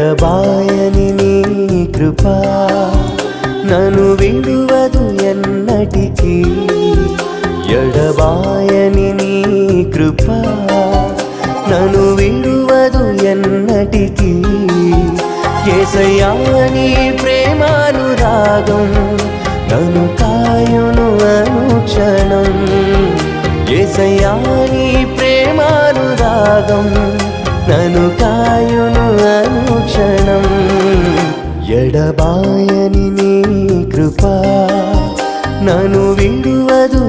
ఎడబాయని నీ కృపా నన్ను విడువదు ఎన్నటికీ ఎడబాయని నీ కృపా నన్ను విడువదు ఎన్నటికీ యేసయ్యా నీ ప్రేమానురాగం నన్ను కాయును అనుక్షణం యేసయ్యా నీ ప్రేమానురాగం నన్ను కాయును అనుక్షణం ఎడబాయని నీ కృపా నన్ను విడువదు